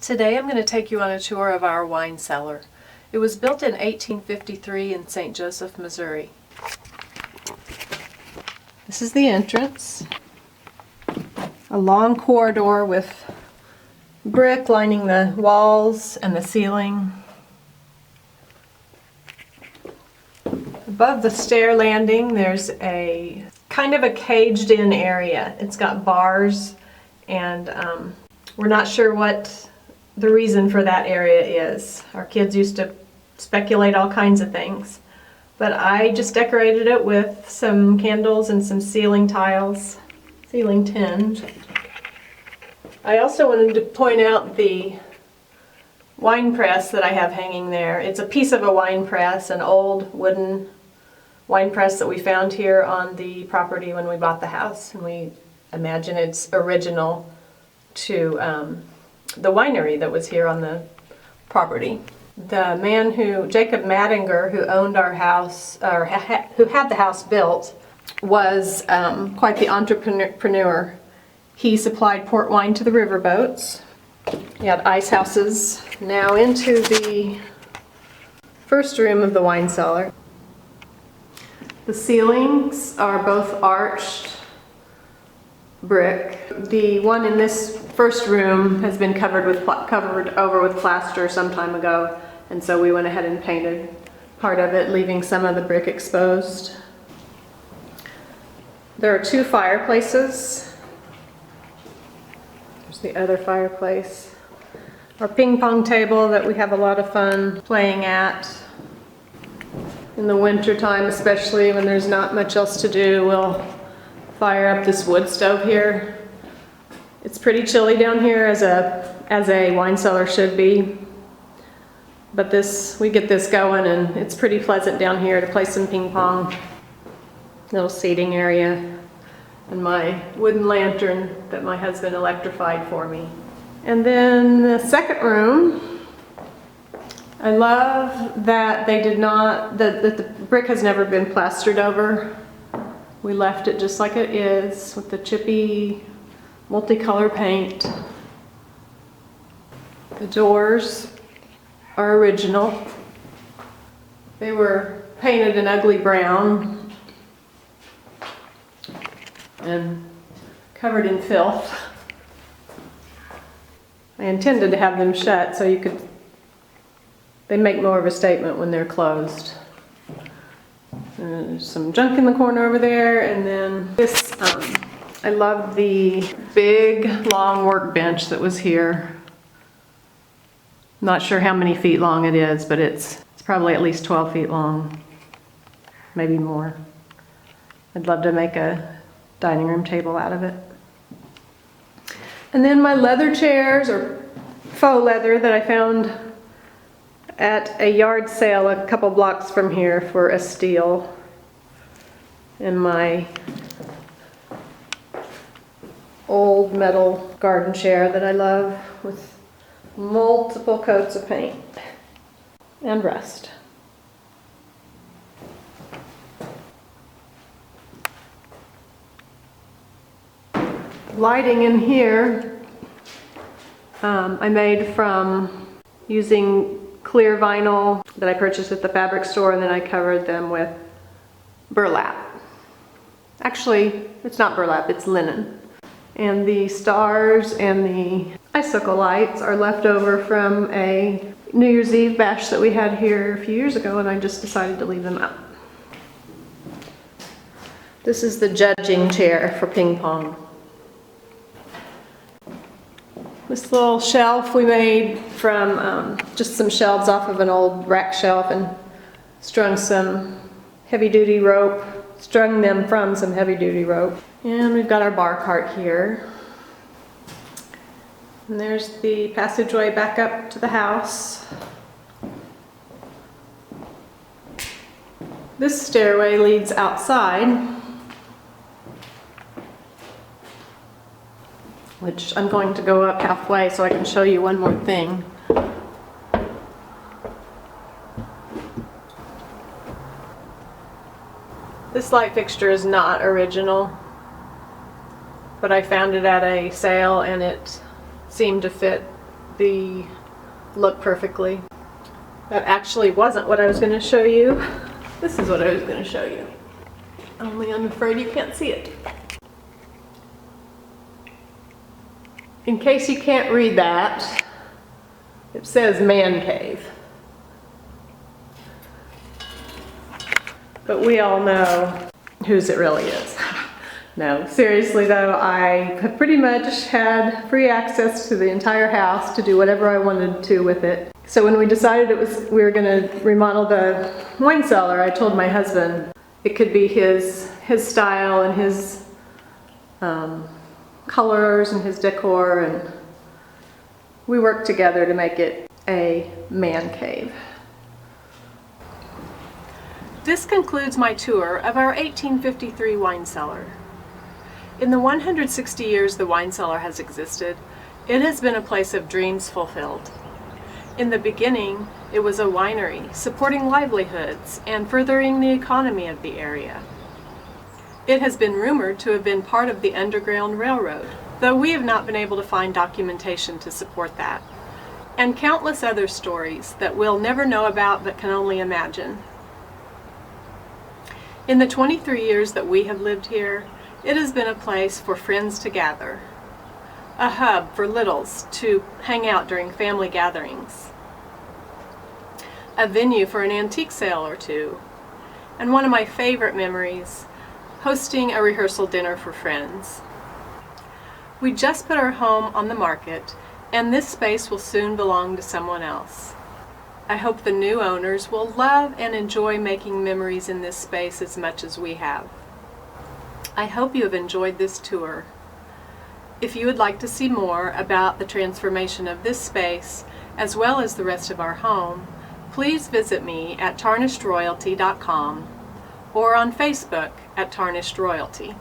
Today I'm going to take you on a tour of our wine cellar. It was built in 1853 in St. Joseph, Missouri. This is the entrance. A long corridor with brick lining the walls and the ceiling. Above the stair landing there's a kind of a caged-in area. It's got bars and we're not sure what the reason for that area is. Our kids used to speculate all kinds of things. But I just decorated it with some candles and some ceiling tiles, ceiling tinge. I also wanted to point out the wine press that I have hanging there. It's a piece of a wine press, an old wooden wine press that we found here on the property when we bought the house. And we imagine it's original to the winery that was here on the property. The man Jacob Madinger, who owned our house, or who had the house built, was quite the entrepreneur. He supplied port wine to the riverboats. He had ice houses. Now into the first room of the wine cellar. The ceilings are both arched brick. The one in this first room has been covered over with plaster some time ago, and so we went ahead and painted part of it, leaving some of the brick exposed. There are two fireplaces. There's the other fireplace. Our ping pong table that we have a lot of fun playing at. In the winter time, especially when there's not much else to do, we'll fire up this wood stove here. It's pretty chilly down here, as a wine cellar should be. But we get this going, and it's pretty pleasant down here to play some ping pong. Little seating area, and my wooden lantern that my husband electrified for me. And then the second room, I love that they did not, that the brick has never been plastered over. We left it just like it is, with the chippy multicolor paint. The doors are original. They were painted an ugly brown and covered in filth. I intended to have them shut so they make more of a statement when they're closed. There's some junk in the corner over there, and then this, I love the big long workbench that was here. Not sure how many feet long it is, but it's probably at least 12 feet long, maybe more. I'd love to make a dining room table out of it. And then my leather chairs, or faux leather, that I found at a yard sale a couple blocks from here for a steal. And my old metal garden chair that I love, with multiple coats of paint and rust. Lighting in here I made from using clear vinyl that I purchased at the fabric store, and then I covered them with burlap. Actually, it's not burlap, it's linen. And the stars and the icicle lights are left over from a New Year's Eve bash that we had here a few years ago, and I just decided to leave them up. This is the judging chair for ping pong. This little shelf we made from just some shelves off of an old rack shelf, and strung some heavy-duty rope, strung them from some heavy-duty rope. And we've got our bar cart here. And there's the passageway back up to the house. This stairway leads outside, which I'm going to go up halfway so I can show you one more thing. This light fixture is not original, but I found it at a sale and it seemed to fit the look perfectly. That actually wasn't what I was going to show you. This is what I was going to show you. Only I'm afraid you can't see it. In case you can't read that, it says man cave. But we all know whose it really is. No, seriously though, I have pretty much had free access to the entire house to do whatever I wanted to with it. So when we decided we were going to remodel the wine cellar, I told my husband it could be his style and his colors and his decor, and we worked together to make it a man cave. This concludes my tour of our 1853 wine cellar. In the 160 years the wine cellar has existed, it has been a place of dreams fulfilled. In the beginning, it was a winery supporting livelihoods and furthering the economy of the area. It has been rumored to have been part of the Underground Railroad, though we have not been able to find documentation to support that, and countless other stories that we'll never know about but can only imagine. In the 23 years that we have lived here, it has been a place for friends to gather, a hub for littles to hang out during family gatherings, a venue for an antique sale or two, and one of my favorite memories, hosting a rehearsal dinner for friends. We just put our home on the market, and this space will soon belong to someone else. I hope the new owners will love and enjoy making memories in this space as much as we have. I hope you have enjoyed this tour. If you would like to see more about the transformation of this space, as well as the rest of our home, please visit me at tarnishedroyalty.com or on Facebook at Tarnished Royalty.